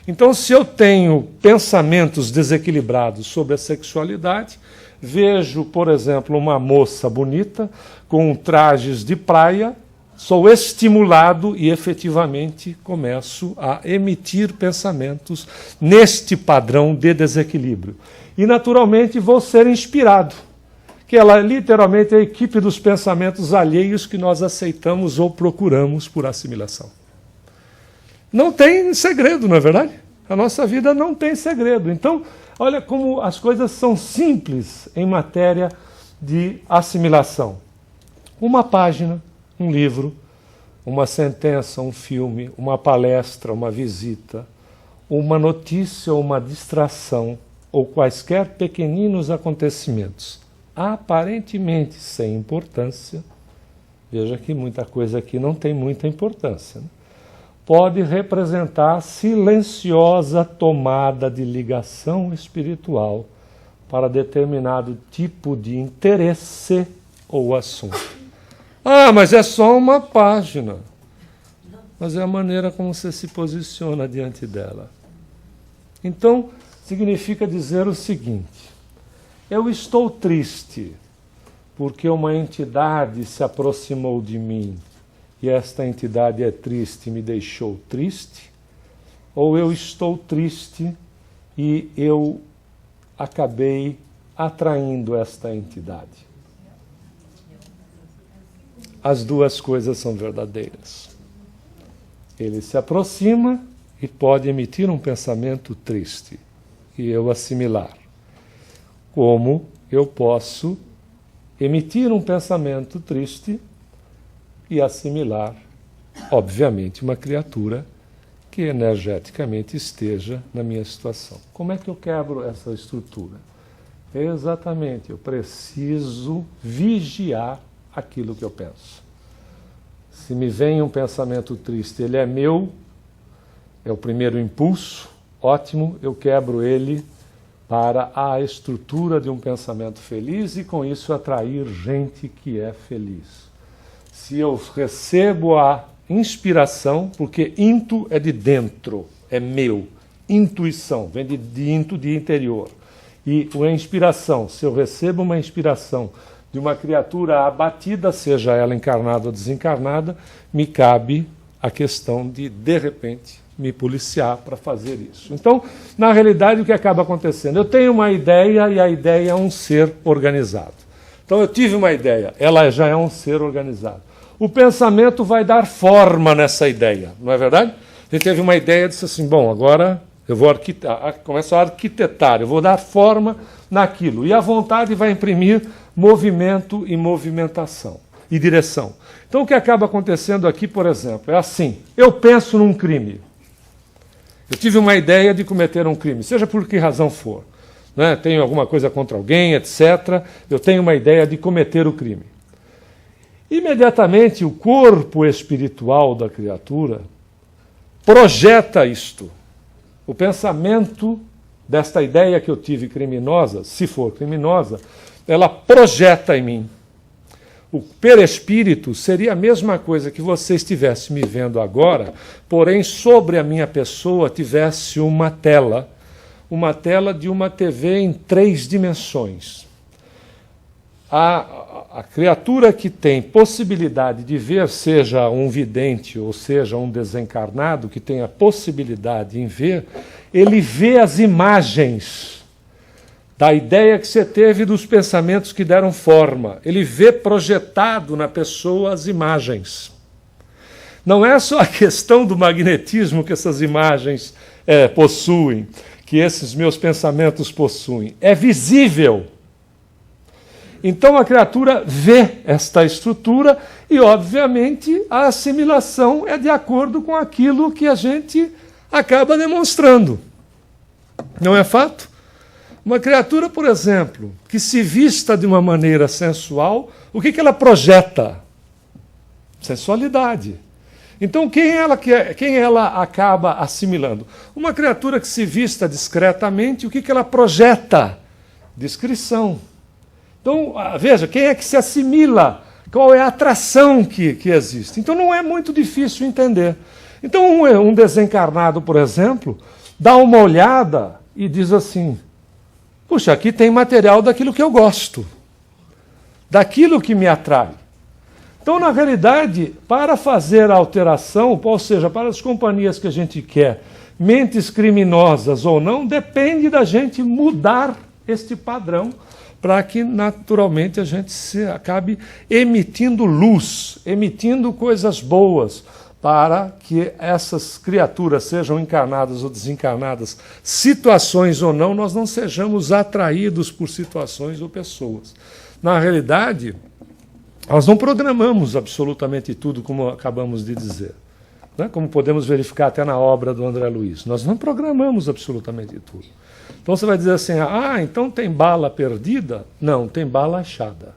Speaker 1: Então, se eu tenho pensamentos desequilibrados sobre a sexualidade, vejo, por exemplo, uma moça bonita com trajes de praia, sou estimulado e efetivamente começo a emitir pensamentos neste padrão de desequilíbrio. E naturalmente vou ser inspirado, que ela literalmente é a equipe dos pensamentos alheios que nós aceitamos ou procuramos por assimilação. Não tem segredo, não é verdade? A nossa vida não tem segredo. Então, olha como as coisas são simples em matéria de assimilação. Uma página, um livro, uma sentença, um filme, uma palestra, uma visita, uma notícia ou uma distração, ou quaisquer pequeninos acontecimentos, aparentemente sem importância, veja que muita coisa aqui não tem muita importância, né? Pode representar silenciosa tomada de ligação espiritual para determinado tipo de interesse ou assunto. Ah, mas é só uma página. Mas é a maneira como você se posiciona diante dela. Então, significa dizer o seguinte: eu estou triste porque uma entidade se aproximou de mim e esta entidade é triste e me deixou triste, ou eu estou triste e eu acabei atraindo esta entidade. As duas coisas são verdadeiras. Ele se aproxima e pode emitir um pensamento triste e eu assimilar. Como eu posso emitir um pensamento triste e assimilar, obviamente, uma criatura que energeticamente esteja na minha situação. Como é que eu quebro essa estrutura? Exatamente, eu preciso vigiar aquilo que eu penso. Se me vem um pensamento triste, ele é meu, é o primeiro impulso, ótimo, eu quebro ele para a estrutura de um pensamento feliz e com isso atrair gente que é feliz. Se eu recebo a inspiração, porque into é de dentro, é meu, intuição, vem de into, de interior. E a inspiração, se eu recebo uma inspiração de uma criatura abatida, seja ela encarnada ou desencarnada, me cabe a questão de repente, me policiar para fazer isso. Então, na realidade, o que acaba acontecendo? Eu tenho uma ideia e a ideia é um ser organizado. Então, eu tive uma ideia, ela já é um ser organizado. O pensamento vai dar forma nessa ideia, não é verdade? Ele teve uma ideia e disse assim, bom, agora eu vou começo a arquitetar, eu vou dar forma naquilo. E a vontade vai imprimir movimento e movimentação e direção. Então, o que acaba acontecendo aqui, por exemplo, é assim, eu penso num crime. Eu tive uma ideia de cometer um crime, seja por que razão for. Né? Tenho alguma coisa contra alguém, etc. Eu tenho uma ideia de cometer o crime. Imediatamente, o corpo espiritual da criatura projeta isto. O pensamento desta ideia que eu tive criminosa, se for criminosa, ela projeta em mim. O perispírito seria a mesma coisa que você estivesse me vendo agora, porém sobre a minha pessoa tivesse uma tela de uma TV em 3 dimensões. A criatura que tem possibilidade de ver, seja um vidente ou seja um desencarnado, que tem a possibilidade em ver, ele vê as imagens da ideia que você teve dos pensamentos que deram forma. Ele vê projetado na pessoa as imagens. Não é só a questão do magnetismo que essas imagens possuem, que esses meus pensamentos possuem. É visível. Então a criatura vê esta estrutura e, obviamente, a assimilação é de acordo com aquilo que a gente acaba demonstrando. Não é fato? Uma criatura, por exemplo, que se vista de uma maneira sensual, o que ela projeta? Sensualidade. Então, quem ela acaba assimilando? Uma criatura que se vista discretamente, o que ela projeta? Discrição. Então, veja, quem é que se assimila? Qual é a atração que existe? Então, não é muito difícil entender. Então, um desencarnado, por exemplo, dá uma olhada e diz assim, puxa, aqui tem material daquilo que eu gosto, daquilo que me atrai. Então, na realidade, para fazer a alteração, ou seja, para as companhias que a gente quer, mentes criminosas ou não, depende da gente mudar este padrão para que, naturalmente, a gente acabe emitindo luz, emitindo coisas boas, para que essas criaturas, sejam encarnadas ou desencarnadas, situações ou não, nós não sejamos atraídos por situações ou pessoas. Na realidade, nós não programamos absolutamente tudo, como acabamos de dizer. Né? Como podemos verificar até na obra do André Luiz. Nós não programamos absolutamente tudo. Então você vai dizer assim, então tem bala perdida? Não, tem bala achada.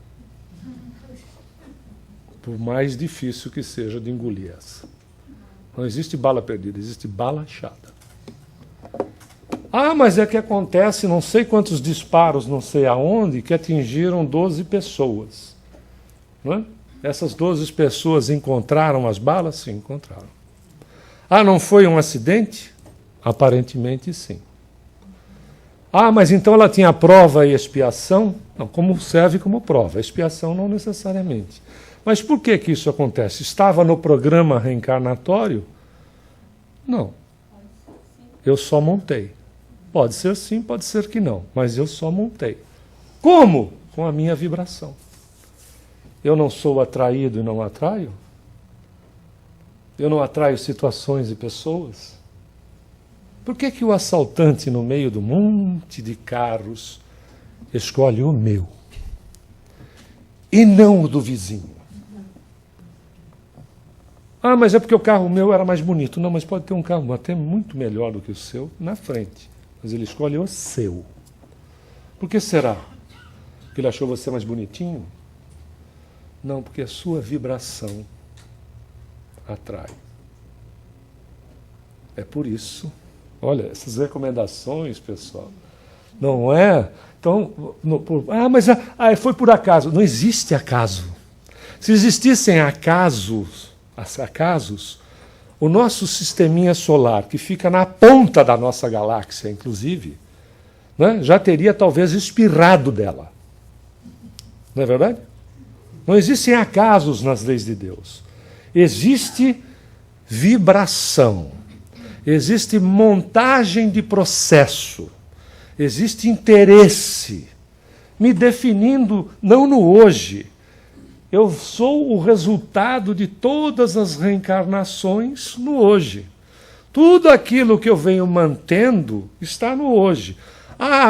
Speaker 1: Por mais difícil que seja de engolir essa. Não existe bala perdida, existe bala achada. Mas é que acontece não sei quantos disparos, não sei aonde, que atingiram 12 pessoas. Não é? Essas 12 pessoas encontraram as balas? Sim, encontraram. Não foi um acidente? Aparentemente sim. Mas então ela tinha prova e expiação? Não, como serve como prova, expiação não necessariamente. Mas por que isso acontece? Estava no programa reencarnatório? Não. Eu só montei. Pode ser sim, pode ser que não, mas eu só montei. Como? Com a minha vibração. Eu não sou atraído e não atraio? Eu não atraio situações e pessoas? Por que o assaltante, no meio do monte de carros, escolhe o meu e não o do vizinho? Mas é porque o carro meu era mais bonito. Não, mas pode ter um carro até muito melhor do que o seu na frente. Mas ele escolhe o seu. Por que será? Porque ele achou você mais bonitinho? Não, porque a sua vibração atrai. É por isso. Olha, essas recomendações, pessoal, não é? Então, mas foi por acaso. Não existe acaso. Se existissem acasos, o nosso sisteminha solar, que fica na ponta da nossa galáxia, inclusive, né, já teria talvez espirrado dela. Não é verdade? Não existem acasos nas leis de Deus. Existe vibração. Existe montagem de processo. Existe interesse. Me definindo não no hoje. Eu sou o resultado de todas as reencarnações no hoje. Tudo aquilo que eu venho mantendo está no hoje.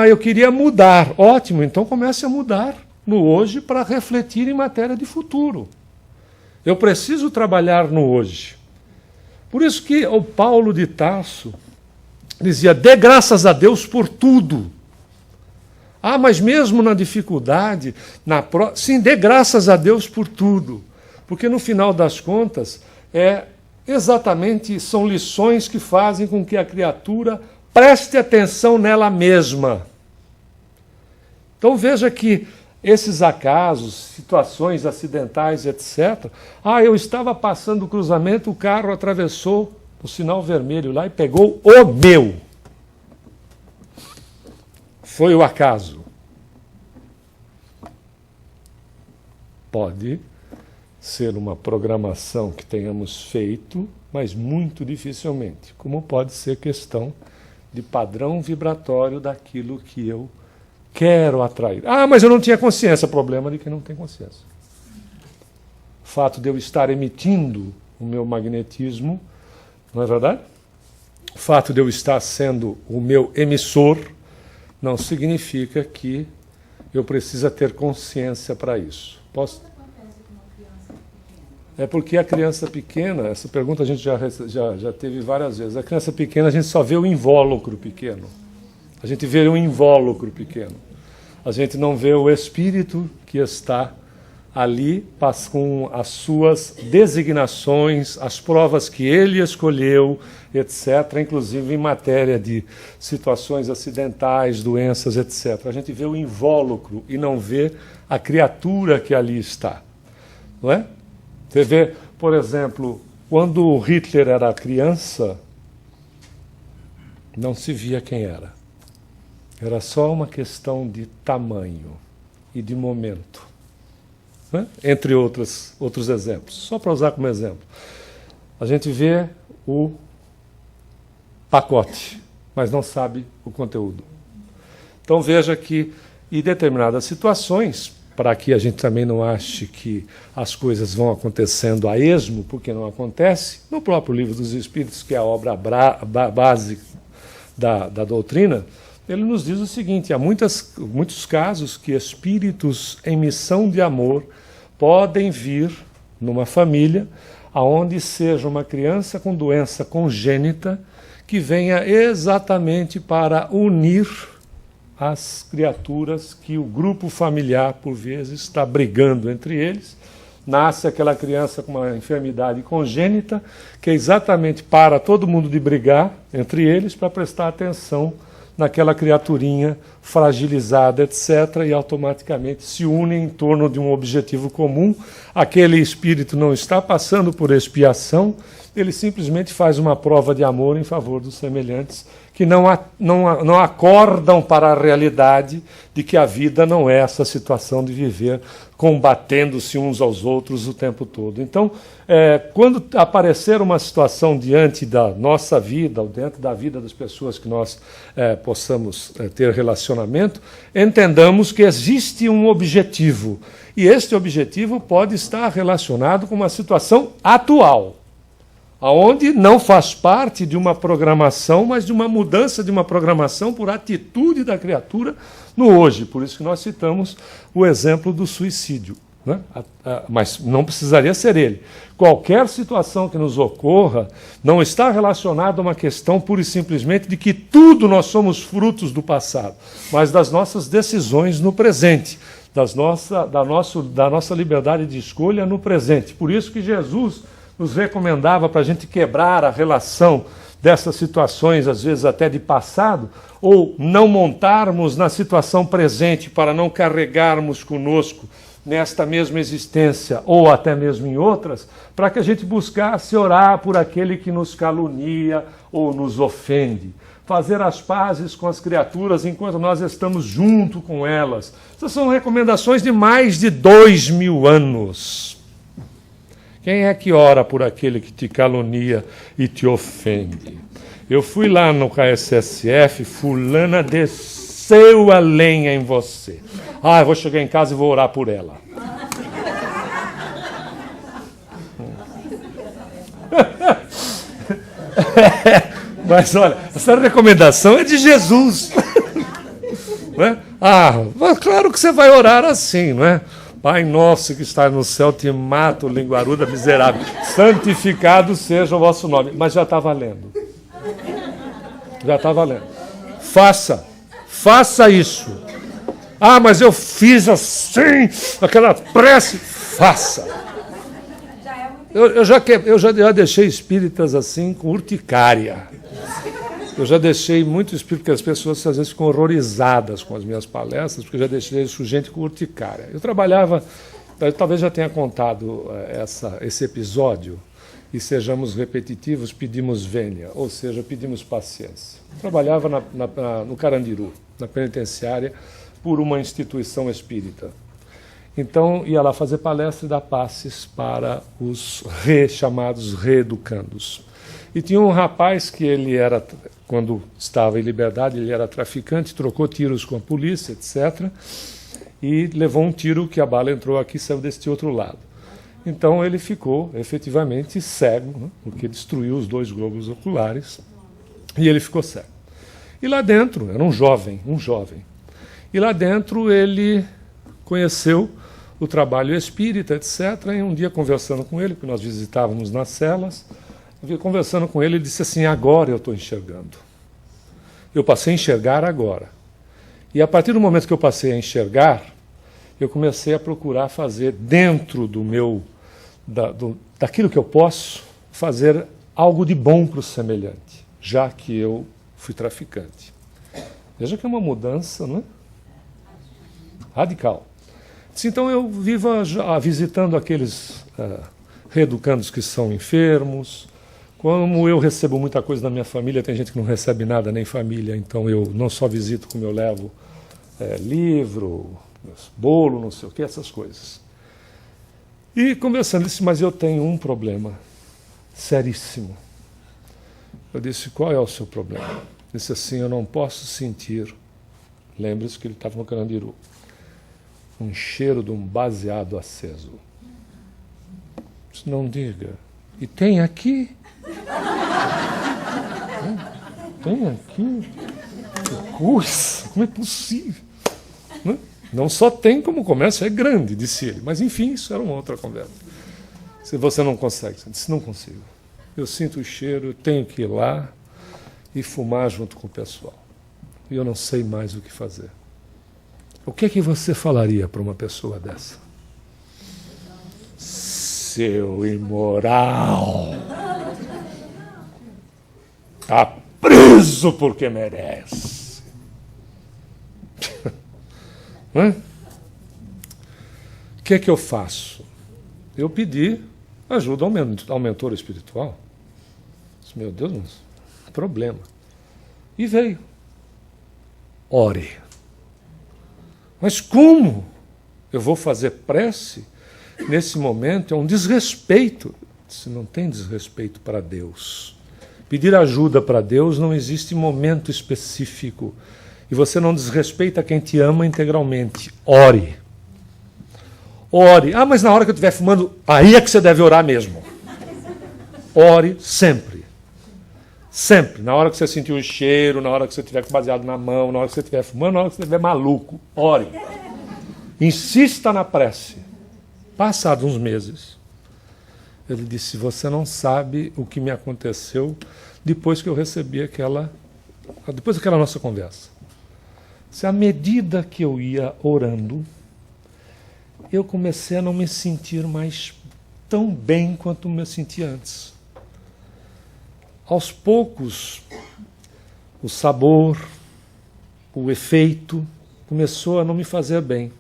Speaker 1: Eu queria mudar. Ótimo, então comece a mudar no hoje para refletir em matéria de futuro. Eu preciso trabalhar no hoje. Por isso que o Paulo de Tarso dizia, dê graças a Deus por tudo. Mas mesmo na dificuldade, sim, dê graças a Deus por tudo. Porque no final das contas, são lições que fazem com que a criatura preste atenção nela mesma. Então veja que esses acasos, situações acidentais, etc. Eu estava passando o cruzamento, o carro atravessou o sinal vermelho lá e pegou o meu. Foi o acaso. Pode ser uma programação que tenhamos feito, mas muito dificilmente. Como pode ser questão de padrão vibratório daquilo que eu quero atrair. Mas eu não tinha consciência. Problema de quem não tem consciência. O fato de eu estar emitindo o meu magnetismo, não é verdade? O fato de eu estar sendo o meu emissor não significa que eu preciso ter consciência para isso. Posso? É porque a criança pequena, essa pergunta a gente já teve várias vezes. A criança pequena a gente só vê o invólucro pequeno. A gente vê o invólucro pequeno. A gente não vê o espírito que está ali com as suas designações, as provas que ele escolheu, etc., inclusive em matéria de situações acidentais, doenças, etc. A gente vê o invólucro e não vê a criatura que ali está. Não é? Você vê, por exemplo, quando Hitler era criança, não se via quem era. Era só uma questão de tamanho e de momento. Né? Entre outros exemplos. Só para usar como exemplo. A gente vê o pacote, mas não sabe o conteúdo. Então veja que, em determinadas situações, para que a gente também não ache que as coisas vão acontecendo a esmo, porque não acontece, no próprio Livro dos Espíritos, que é a obra base da doutrina, ele nos diz o seguinte, há muitos casos que espíritos em missão de amor podem vir numa família aonde seja uma criança com doença congênita que venha exatamente para unir as criaturas que o grupo familiar, por vezes, está brigando entre eles. Nasce aquela criança com uma enfermidade congênita, que é exatamente para todo mundo de brigar entre eles, para prestar atenção naquela criaturinha fragilizada, etc., e automaticamente se unem em torno de um objetivo comum. Aquele espírito não está passando por expiação, ele simplesmente faz uma prova de amor em favor dos semelhantes, que não acordam para a realidade de que a vida não é essa situação de viver combatendo-se uns aos outros o tempo todo. Então, quando aparecer uma situação diante da nossa vida, ou dentro da vida das pessoas que nós possamos ter relacionamento, entendamos que existe um objetivo. E este objetivo pode estar relacionado com uma situação atual, aonde não faz parte de uma programação, mas de uma mudança de uma programação por atitude da criatura no hoje. Por isso que nós citamos o exemplo do suicídio. né? Mas não precisaria ser ele. Qualquer situação que nos ocorra não está relacionada a uma questão pura e simplesmente de que tudo nós somos frutos do passado, mas das nossas decisões no presente, da nossa liberdade de escolha no presente. Por isso que Jesus nos recomendava para a gente quebrar a relação dessas situações, às vezes até de passado, ou não montarmos na situação presente para não carregarmos conosco nesta mesma existência, ou até mesmo em outras, para que a gente buscasse orar por aquele que nos calunia ou nos ofende. Fazer as pazes com as criaturas enquanto nós estamos junto com elas. Essas são recomendações de mais de 2000 anos. Quem é que ora por aquele que te calunia e te ofende? Eu fui lá no KSSF, fulana desceu a lenha em você. Eu vou chegar em casa e vou orar por ela. Mas olha, essa recomendação é de Jesus. Não é? Claro que você vai orar assim, não é? Pai nosso que está no céu, te mato, linguaruda miserável. Santificado seja o vosso nome. Mas já está valendo. Já está valendo. Faça isso. Mas eu fiz assim, aquela prece. Faça. Eu já deixei espíritas assim com urticária. Eu já deixei muito espírito, porque as pessoas às vezes ficam horrorizadas com as minhas palestras, porque eu já deixei isso gente com urticária. Eu trabalhava, talvez já tenha contado esse episódio, e sejamos repetitivos, pedimos vênia, ou seja, pedimos paciência. Eu trabalhava no Carandiru, na penitenciária, por uma instituição espírita. Então, ia lá fazer palestra e dar passes para os chamados reeducandos. E tinha um rapaz que ele era, quando estava em liberdade, ele era traficante, trocou tiros com a polícia, etc. E levou um tiro que a bala entrou aqui e saiu deste outro lado. Então ele ficou efetivamente cego, né, porque destruiu os 2 globos oculares, e ele ficou cego. E lá dentro, era um jovem. E lá dentro ele conheceu o trabalho espírita, etc. E um dia, conversando com ele, porque nós visitávamos nas celas, conversando com ele, ele disse assim: agora eu estou enxergando. Eu passei a enxergar agora. E a partir do momento que eu passei a enxergar, eu comecei a procurar fazer dentro daquilo que eu posso, fazer algo de bom para o semelhante, já que eu fui traficante. Veja que é uma mudança, não é? Radical. Então eu vivo visitando aqueles reeducandos que são enfermos. Como eu recebo muita coisa da minha família, tem gente que não recebe nada, nem família, então eu não só visito, como eu levo livro, bolo, não sei o que, essas coisas. E conversando, ele disse: mas eu tenho um problema seríssimo. Eu disse: qual é o seu problema? Ele disse assim: eu não posso sentir, lembre-se que ele estava no Carandiru, um cheiro de um baseado aceso. Disse: não diga. E tem aqui? Tem aqui? Que coisa! Como é possível? Não só tem, como o comércio é grande, disse ele. Mas, enfim, isso era uma outra conversa. Se você não consegue, eu disse: não consigo. Eu sinto o cheiro, eu tenho que ir lá e fumar junto com o pessoal. E eu não sei mais o que fazer. O que é que você falaria para uma pessoa dessa? Seu imoral! Está preso porque merece. O que é que eu faço? Eu pedi ajuda ao mentor espiritual. Disse: meu Deus, mas problema. E veio. Ore. Mas como eu vou fazer prece nesse momento? É um desrespeito. Se não tem desrespeito para Deus. Pedir ajuda para Deus não existe momento específico. E você não desrespeita quem te ama integralmente. Ore. Ore. Mas na hora que eu estiver fumando, aí é que você deve orar mesmo. Ore sempre. Sempre. Na hora que você sentir o cheiro, na hora que você estiver com baseado na mão, na hora que você estiver fumando, na hora que você estiver maluco. Ore. Insista na prece. Passados uns meses, ele disse, você não sabe o que me aconteceu depois que eu recebi depois daquela nossa conversa. Se à medida que eu ia orando, eu comecei a não me sentir mais tão bem quanto me sentia antes. Aos poucos, o sabor, o efeito, começou a não me fazer bem.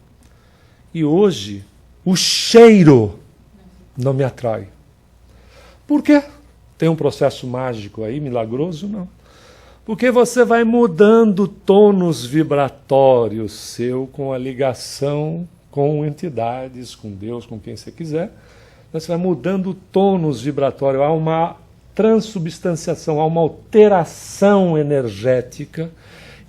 Speaker 1: E hoje, o cheiro não me atrai. Por quê? Tem um processo mágico aí, milagroso? Não. Porque você vai mudando o tônus vibratório seu com a ligação com entidades, com Deus, com quem você quiser. Você vai mudando o tônus vibratório. Há uma transubstanciação, há uma alteração energética.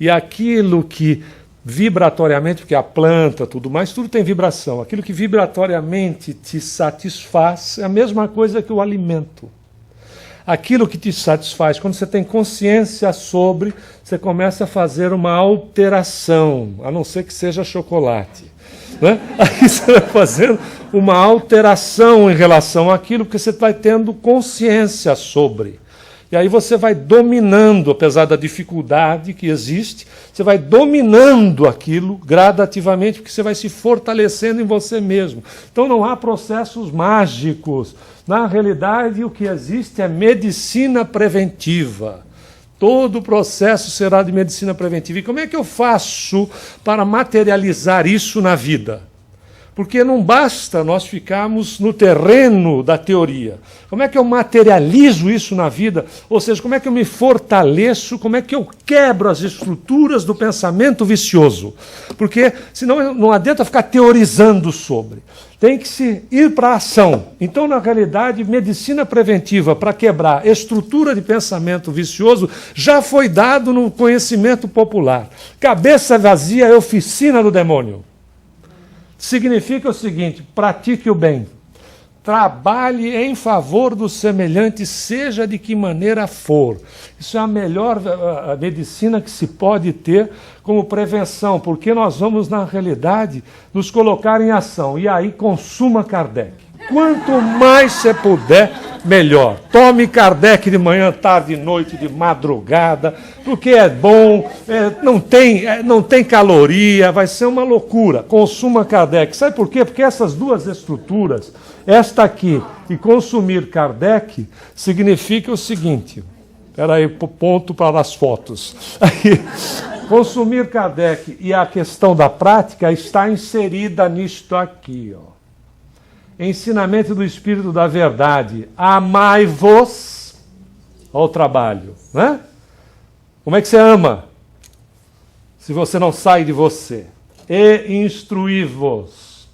Speaker 1: E aquilo que vibratoriamente, porque a planta, tudo mais, tudo tem vibração. Aquilo que vibratoriamente te satisfaz é a mesma coisa que o alimento. Aquilo que te satisfaz, quando você tem consciência sobre, você começa a fazer uma alteração, a não ser que seja chocolate. Né? Aí você vai fazendo uma alteração em relação àquilo, porque você vai tendo consciência sobre. E aí você vai dominando, apesar da dificuldade que existe, você vai dominando aquilo gradativamente, porque você vai se fortalecendo em você mesmo. Então não há processos mágicos. Na realidade, o que existe é medicina preventiva. Todo o processo será de medicina preventiva. E como é que eu faço para materializar isso na vida? Porque não basta nós ficarmos no terreno da teoria. Como é que eu materializo isso na vida? Ou seja, como é que eu me fortaleço? Como é que eu quebro as estruturas do pensamento vicioso? Porque senão não adianta ficar teorizando sobre. Tem que se ir para a ação. Então, na realidade, medicina preventiva para quebrar estrutura de pensamento vicioso já foi dado no conhecimento popular. Cabeça vazia é oficina do demônio. Significa o seguinte, pratique o bem, trabalhe em favor do semelhante, seja de que maneira for. Isso é a melhor medicina que se pode ter como prevenção, porque nós vamos, na realidade, nos colocar em ação. E aí, consuma Kardec. Quanto mais você puder, melhor. Tome Kardec de manhã, tarde, noite, de madrugada, porque é bom, não tem caloria, vai ser uma loucura. Consuma Kardec. Sabe por quê? Porque essas duas estruturas, esta aqui e consumir Kardec, significa o seguinte. Espera aí, ponto para as fotos. Consumir Kardec e a questão da prática está inserida nisto aqui, ó. Ensinamento do Espírito da Verdade. Amai-vos ao trabalho. Né? Como é que você ama? Se você não sai de você. E instruí-vos.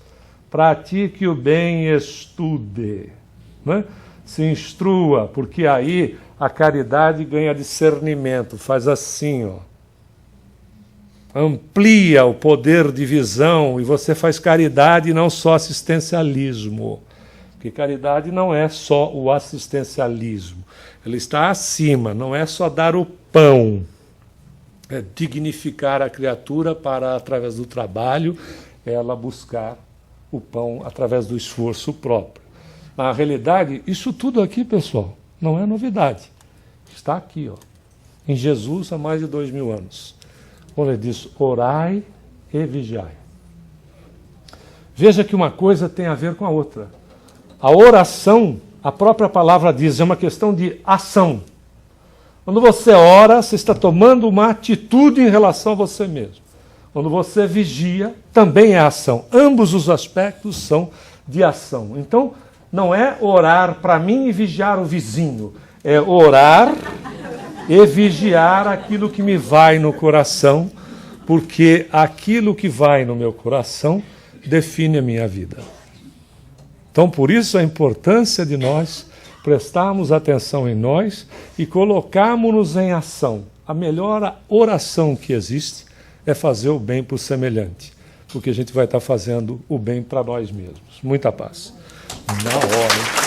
Speaker 1: Pratique o bem e estude. Né? Se instrua, porque aí a caridade ganha discernimento. Faz assim, ó. Amplia o poder de visão e você faz caridade e não só assistencialismo. Porque caridade não é só o assistencialismo. Ela está acima, não é só dar o pão. É dignificar a criatura para, através do trabalho, ela buscar o pão através do esforço próprio. Na realidade, isso tudo aqui, pessoal, não é novidade. Está aqui, ó, em Jesus há mais de 2000 anos. Quando ele diz, orai e vigiai. Veja que uma coisa tem a ver com a outra. A oração, a própria palavra diz, é uma questão de ação. Quando você ora, você está tomando uma atitude em relação a você mesmo. Quando você vigia, também é ação. Ambos os aspectos são de ação. Então, não é orar para mim e vigiar o vizinho. É orar e vigiar aquilo que me vai no coração, porque aquilo que vai no meu coração define a minha vida. Então, por isso a importância de nós prestarmos atenção em nós e colocarmos-nos em ação. A melhor oração que existe é fazer o bem para o semelhante, porque a gente vai estar fazendo o bem para nós mesmos. Muita paz. Na hora, hein?